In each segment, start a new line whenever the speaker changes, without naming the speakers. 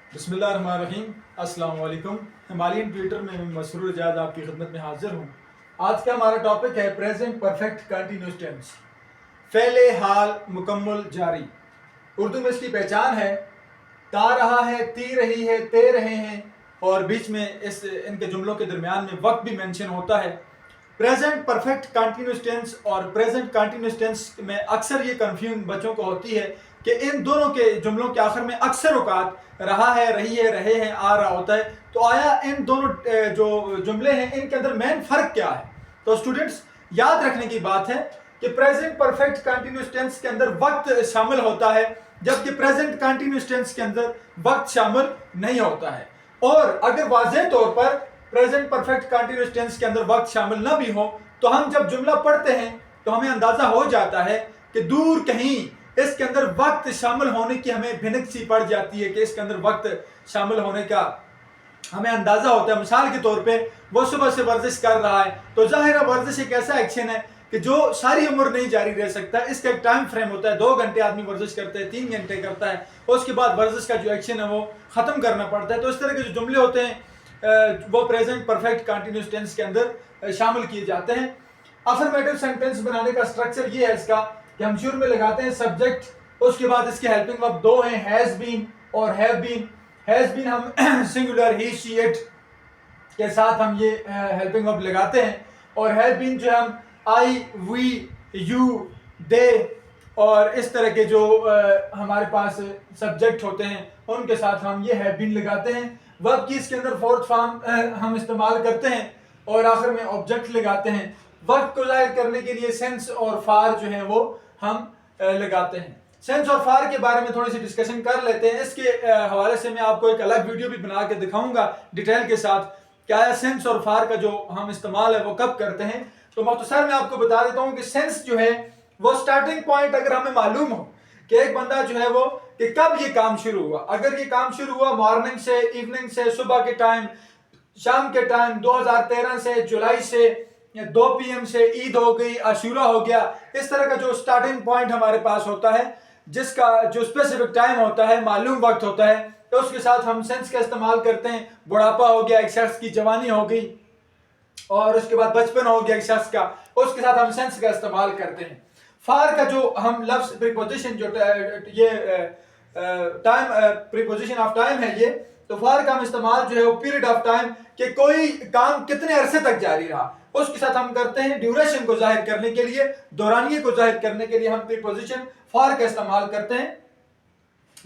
बिस्मिल्लाहिर्रहमानिर्रहीम। अस्सलाम वालेकुम। हिमालयन ट्विटर में मैं मसरूर इजाज़ आपकी खिदमत में हाजिर हूँ। आज का हमारा टॉपिक है प्रेजेंट परफेक्ट कंटिन्यूस टेंस, फ़ेले हाल मुकम्मल जारी। उर्दू में इसकी पहचान है ता रहा है, ती रही है, ते रहे हैं, और बीच में इनके जुमलों के दरमियान में वक्त भी मेंशन होता है। प्रेजेंट परफेक्ट कंटिन्यूस टेंस और प्रेजेंट कंटिन्यूस टेंस में अक्सर ये कंफ्यूजन बच्चों को होती है कि इन दोनों के जुमलों के आखिर में अक्सर औकात रहा है, रही है, रहे हैं, आ रहा होता है। तो आया इन दोनों जो जुमले हैं इनके अंदर मेन फर्क क्या है? तो स्टूडेंट्स, याद रखने की बात है कि प्रेजेंट परफेक्ट कंटिन्यूस टेंस के अंदर वक्त शामिल होता है, जबकि प्रेजेंट कंटिन्यूस टेंस के अंदर वक्त शामिल नहीं होता है। और अगर वाज़ेह तौर पर प्रेजेंट परफेक्ट कंटिन्यूस टेंस के अंदर वक्त शामिल ना भी हो, तो हम जब जुमला पढ़ते हैं तो हमें अंदाजा हो जाता है कि दूर कहीं इसके अंदर वक्त शामिल होने की हमें भिनक सी पड़ जाती है कि इसके अंदर वक्त शामिल होने का हमें अंदाजा होता है। मिसाल के तौर पे वो सुबह से वर्जिश कर रहा है, तो जाहिर है वर्जिश एक ऐसा एक्शन है कि जो सारी उम्र नहीं जारी रह सकता। इसका एक टाइम फ्रेम होता है, 2 घंटे आदमी वर्जिश करता है, 3 घंटे करता है, उसके बाद वर्जिश का जो एक्शन है वो ख़त्म करना पड़ता है। तो इस तरह के जो जुमले होते हैं वो प्रेजेंट परफेक्ट कंटिन्यूस टेंस के अंदर शामिल किए जाते हैं। अफर्मेटिव सेंटेंस बनाने का स्ट्रक्चर ये है इसका कि हम शुरू में लगाते हैं सब्जेक्ट, उसके बाद इसके हेल्पिंग वर्ब दो हैं, हैज बीन और हैव बीन। हैज बीन हम सिंगुलर ही, शी, इट के साथ हम ये हेल्पिंग वर्ब लगाते हैं, और हैव बीन जो हम आई, वी, यू, दे और इस तरह के जो हमारे पास सब्जेक्ट होते हैं उनके साथ हम ये हैव बीन लगाते हैं। वर्ब की इसके अंदर फोर्थ फॉर्म हम इस्तेमाल करते हैं और आखिर में ऑब्जेक्ट लगाते हैं। वक्त को जाहिर करने के लिए सेंस और फार जो है वो हम लगाते हैं। सेंस और फार के बारे में थोड़ी सी डिस्कशन कर लेते हैं। इसके हवाले से मैं आपको एक अलग वीडियो भी बना के दिखाऊंगा डिटेल के साथ, क्या है सेंस और फार का जो हम इस्तेमाल है वो कब करते हैं। तो मुख्तसर मैं आपको बता देता हूँ कि सेंस जो है वो स्टार्टिंग पॉइंट अगर हमें मालूम हो कि एक बंदा जो है वो कि कब ये काम शुरू हुआ। अगर ये काम शुरू हुआ मॉर्निंग से, इवनिंग से, सुबह के टाइम, शाम के टाइम, 2013 से, जुलाई से, 2 PM से ईद हो गई, आशूरा हो गया, इस तरह का जो स्टार्टिंग पॉइंट हमारे पास होता है जिसका जो स्पेसिफिक टाइम होता है, मालूम वक्त होता है, तो उसके साथ हम सेंस का इस्तेमाल करते हैं। बुढ़ापा हो गया, एक शख्स की जवानी हो गई, और उसके बाद बचपन हो गया एक शख्स का, उसके साथ हम सेंस का इस्तेमाल करते हैं। फार का जो हम लफ्ज प्रीपोजिशन जो ये टाइम प्रीपोजिशन ऑफ टाइम है ये, तो फार का हम इस्तेमाल जो है वो पीरियड ऑफ टाइम कि कोई काम कितने अरसे तक जारी रहा, उसके साथ हम करते हैं। ड्यूरेशन को जाहिर करने के लिए, दौरानिये को जाहिर करने के लिए हम प्रीपोजिशन फार का इस्तेमाल करते हैं।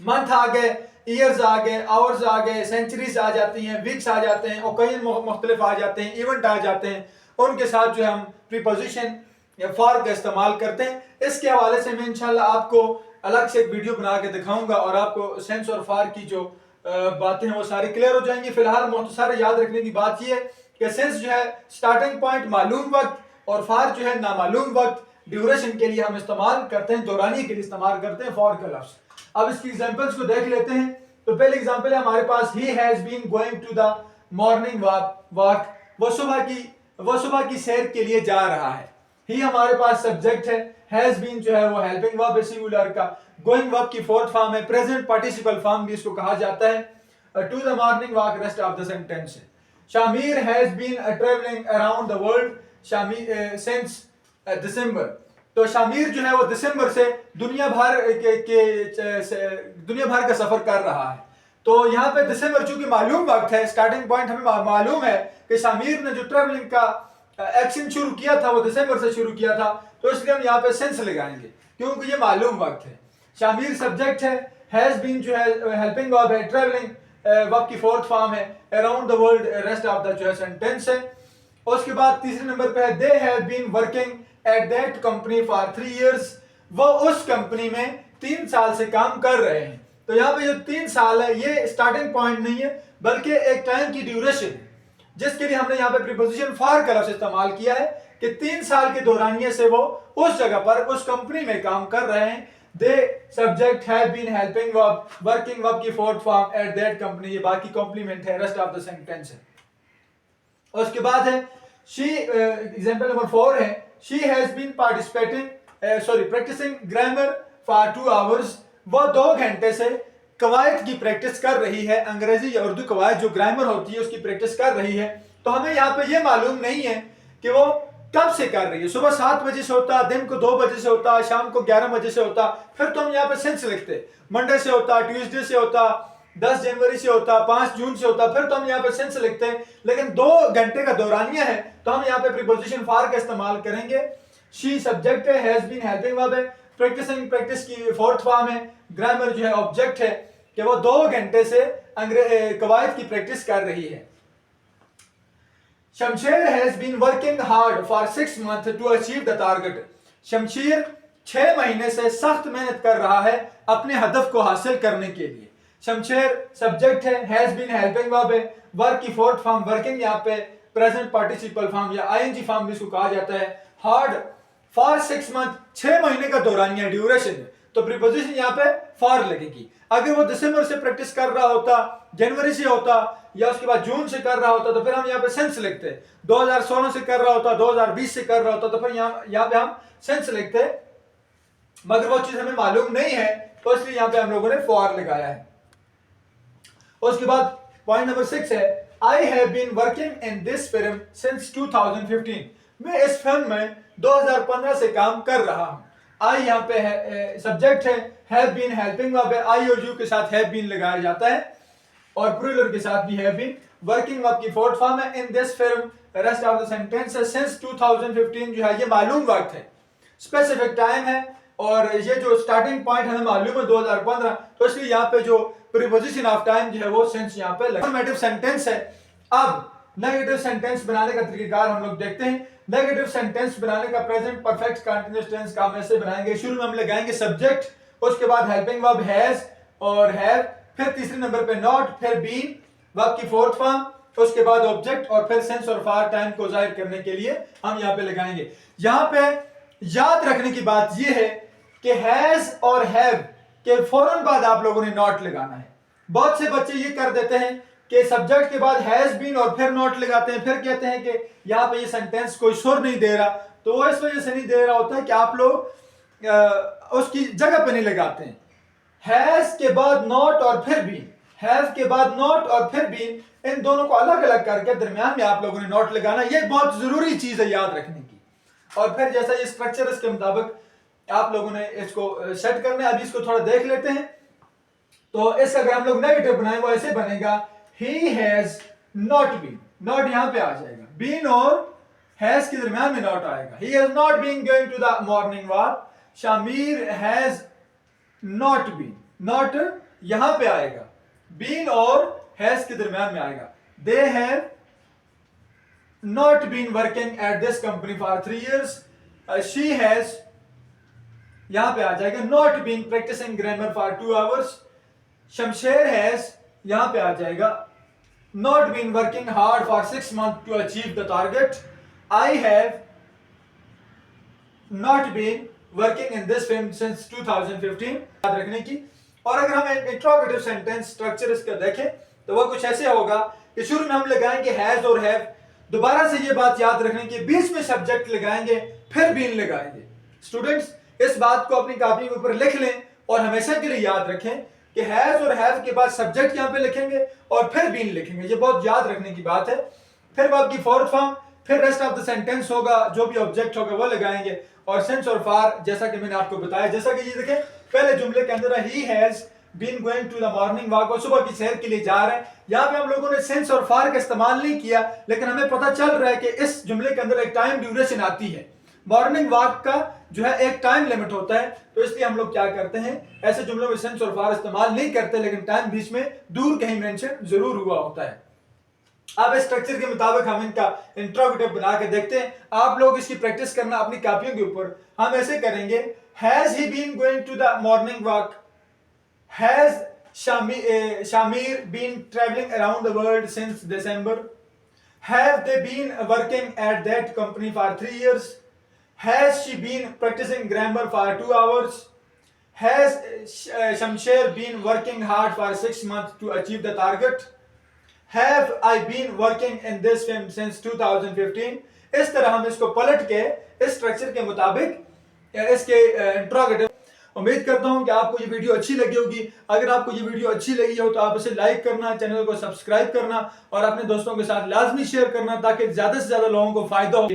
मंथ आ गए, ईयर्स आ गए, आवर्स आ गए, सेंचुरीज आ जाती हैं, वीक्स आ जाते हैं, ओकेजन मुख्तलिफ आ जाते हैं, इवेंट आ जाते हैं, उनके साथ जो हम प्रीपोजिशन या फॉर का इस्तेमाल करते हैं। इसके हवाले से मैं इंशाल्लाह आपको अलग से एक वीडियो बना के दिखाऊंगा और आपको सेंस और फॉर की जो बातें हैं वो सारी क्लियर हो जाएंगी। फिलहाल मुख्तसर याद रखने की बात यह है कि सेंस जो है स्टार्टिंग पॉइंट मालूम वक्त, और फॉर जो है नामालूम वक्त। ड्यूरेशन के लिए हम इस्तेमाल करते हैं, दौरानिये के लिए इस्तेमाल करते हैं फॉर का लफ्ज। अब इसकी एग्जांपल्स को देख लेते हैं। तो पहले एग्जांपल है हमारे पास, he has been going to the morning walk, वो सुबह की सैर के लिए जा रहा है। ही हमारे पास सब्जेक्ट है, हैज बीन जो है वो हेल्पिंग वर्ब है सिंगुलर का, गोइंग वर्ब की फोर्थ फॉर्म है, प्रेजेंट पार्टिसिपल फॉर्म भी इसको कहा जाता है। To the morning walk rest of the sentence है। Shamir has been travelling around the world since December, तो शामिर जो है वो दिसंबर से दुनिया भर का सफर कर रहा है। तो यहाँ पे दिसंबर चूंकि मालूम वक्त है, स्टार्टिंग पॉइंट हमें मालूम है कि शामिर ने जो ट्रैवलिंग का एक्शन शुरू किया था वो दिसंबर से शुरू किया था, तो इसलिए हम यहाँ पे सेंस लगाएंगे क्योंकि ये मालूम वक्त है। शामिर सब्जेक्ट है, हैज बीन जो है हेल्पिंग वर्ब है, ट्रैवलिंग वर्ब की फोर्थ फॉर्म है, around the world rest of the जो है सेंटेंस है। उसके बाद तीसरे नंबर पे है, they have been working at that company for 3 years, वो उस कंपनी में 3 साल से काम कर रहे हैं। तो यहाँ पे जो 3 साल है ये स्टार्टिंग पॉइंट नहीं है बल्कि एक टाइम की ड्यूरेशन है, जिसके लिए हमने यहाँ पे प्रीपोजिशन फॉर का लफ्ज इस्तेमाल किया है कि 3 साल के दौरानिये से वो उस जगह पर उस कंपनी में काम कर रहे हैं। They subject have been helping verb, working verb की fourth form, at that company, ये बाकी कॉम्प्लीमेंट है, रेस्ट ऑफ द सेंटेंस है। उसके बाद है शी, एग्जांपल नंबर 4 है, she has been practising grammar for 2 hours, वो 2 घंटे से कवायद की प्रैक्टिस कर रही है, अंग्रेजी या उर्दू कवायद जो ग्रामर होती है उसकी प्रैक्टिस कर रही है, तो हमें यहाँ पे ये मालूम नहीं है कि वो कब से कर रही है। सुबह 7 बजे से होता, दिन को 2 बजे से होता, शाम को 11 बजे से होता, फिर तो हम यहाँ पे सेंस लिखते, मंडे से होता, ट्यूसडे से होता, 10 जनवरी से होता, 5 जून से होता, फिर तो हम यहाँ पे सेंस लिखते हैं। लेकिन 2 घंटे का दौरानिया है तो हम यहाँ पे प्रीपोजिशन फॉर का इस्तेमाल करेंगे। शी सब्जेक्ट है, हैज बीन हेल्पिंग वर्ब है, प्रैक्टिसिंग प्रैक्टिस की फोर्थ फॉर्म है, ग्रामर जो है ऑब्जेक्ट है कि वो 2 घंटे से कवायद की प्रैक्टिस कर रही है। Shamsher has been working hard for 6 months to achieve the target. Shamsher 6 महीने से सख्त मेहनत कर रहा है अपने हदफ को हासिल करने के लिए। शमशेर सब्जेक्ट है, हैज बीन हेल्पिंग वर्ब है, वर्क की फोर्थ फॉर्म वर्किंग यहाँ पे प्रेजेंट पार्टिसिपल फॉर्म या आईएनजी फॉर्म भी इसको कहा जाता है। हार्ड फॉर 6 months 6 महीने का दौरानिया ड्यूरेशन है, तो प्रीपोजिशन यहाँ पे फॉर लगेगी। अगर वो दिसंबर से प्रैक्टिस कर रहा होता, जनवरी से होता या उसके बाद जून से कर रहा होता तो फिर हम यहाँ पे सेंस लिखते। 2016 से कर रहा होता, 2020 से कर रहा होता तो फिर यहाँ पे हम सेंस लिखते, मगर वो चीज हमें मालूम नहीं है तो इसलिए यहाँ पे हम लोगों ने फॉर लगाया है। उसके बाद पॉइंट नंबर 6 है, I have been working in this film since 2015। मैं इस फिल्म में 2015 से काम कर रहा हूं। आई यहाँ पे है सब्जेक्ट है, हैव बीन हेल्पिंग वर्ब है, आई और यू के साथ हैव बीन लगाया जाता है और प्लूरल के साथ भी हैव बीन। वर्किंग वर्ब की फोर्थ फॉर्म है। इन this film rest of the sentence है सिंस 2015 जो है ये मालूम वक्त है, स्पेसिफिक टाइम है और ये जो स्टार्टिंग पॉइंट हमें मालूम है 2015, तो इसलिए यहाँ पे जो प्रीपोजिशन ऑफ टाइम जो है वो सिंस यहाँ पे अफर्मेटिव सेंटेंस है। अब नेगेटिव सेंटेंस बनाने का तरीकाकार हम लोग देखते हैं। नेगेटिव सेंटेंस बनाने का प्रेजेंट परफेक्ट कंटीन्यूअस टेंस का हम ऐसे बनाएंगे, शुरू में हम लगाएंगे सब्जेक्ट, उसके बाद हेल्पिंग वर्ब हैज और हैव, फिर तीसरे नंबर पे नॉट, फिर बीन वर्ब की फोर्थ फॉर्म, उसके बाद ऑब्जेक्ट और फिर सेंस और फॉर टाइम को जाहिर करने के लिए हम यहाँ पे लगाएंगे। यहाँ पे याद रखने की बात यह है कि हैज और हैव के फौरन बाद आप लोगों ने नॉट लगाना है। बहुत से बच्चे ये कर देते हैं कि सब्जेक्ट के बाद हैज बीन और फिर नॉट लगाते हैं, फिर कहते हैं कि यहाँ पे ये सेंटेंस कोई सुर नहीं दे रहा, तो वो इस वजह से नहीं दे रहा होता है कि आप लोग उसकी जगह पे नहीं लगाते हैं। हैज के बाद नॉट और फिर बीन, हैव के बाद नॉट और फिर बीन, इन दोनों को अलग अलग करके दरमियान में आप लोगों ने नॉट लगाना, ये बहुत जरूरी चीज है याद रखने की। और फिर जैसा ये स्ट्रक्चर इसके मुताबिक आप लोगों ने इसको सेट करना है। अभी इसको थोड़ा देख लेते हैं। तो इसका अगर हम लोग नेगेटिव बनाए वो ऐसे बनेगा, he has not been, not यहां पे आ जाएगा, बीन और हैज के दरमियान में नॉट आएगा। He has not been going to the morning walk, Shamir has not been, not यहां पे आएगा, बीन और हैज के दरमियान में आएगा। They have not been working at this company for 3 years. She has यहां पे आ जाएगा not been practicing grammar for 2 hours. Shamsher has यहां पे आ जाएगा not been working hard for 6 months to achieve the target. I have not been working in this film since 2015. याद रखने की। और अगर हम इंट्रोगेटिव सेंटेंस स्ट्रक्चर इसका देखें तो वह कुछ ऐसे होगा कि शुरू में हम लगाएंगे हैज और हैव, दोबारा से ये बात याद रखने की, बीच में सब्जेक्ट लगाएंगे फिर बीन लगाएंगे। स्टूडेंट्स इस बात को अपनी कॉपी के ऊपर लिख लें और हमेशा के लिए याद रखें कि हैज और हैव के बाद सब्जेक्ट यहां पे लिखेंगे और फिर बीन लिखेंगे, ये बहुत याद रखने की बात है। फिर वर्ब की फोर्थ फॉर्म, फिर रेस्ट ऑफ द सेंटेंस होगा, जो भी ऑब्जेक्ट होगा वो लगाएंगे और सेंस और फॉर जैसा कि मैंने आपको बताया। जैसा कि ये देखें पहले जुमले के अंदर he has been going to the morning walk, और सुबह की सैर के लिए जा रहे हैं। यहाँ पे हम लोगों ने सेंस और फॉर का इस्तेमाल नहीं किया, लेकिन हमें पता चल रहा है कि इस जुमले के अंदर एक टाइम ड्यूरेशन आती है। मॉर्निंग वॉक का जो है एक टाइम लिमिट होता है, तो इसलिए हम लोग क्या करते हैं ऐसे जुमलों में सेंस और फॉर इस्तेमाल नहीं करते, लेकिन टाइम बीच में दूर कहीं मेंशन जरूर हुआ होता है। अब इस स्ट्रक्चर के मुताबिक हम इनका इंट्रोगेटिव बना के देखते हैं। आप लोग इसकी प्रैक्टिस करना अपनी कॉपियों के ऊपर। हम ऐसे करेंगे, has he been going to the morning walk, has Shamir been traveling around the world since December? Have they been working at that company for 3 years? Has she been practicing grammar for 2 hours? Has Shamsher been working hard for 6 months to achieve the target? Have I been working in this film since 2015? इस तरह हम इसको पलट के इस structure के मुताबिक इसके इंट्रोगेटिव उम्मीद करता हूं कि आपको ये वीडियो अच्छी लगी होगी। अगर आपको ये वीडियो अच्छी लगी हो तो आप इसे लाइक करना, चैनल को सब्सक्राइब करना और अपने दोस्तों के साथ लाजमी शेयर करना ताकि ज़्यादा से ज़्यादा लोगों को फ़ायदा हो।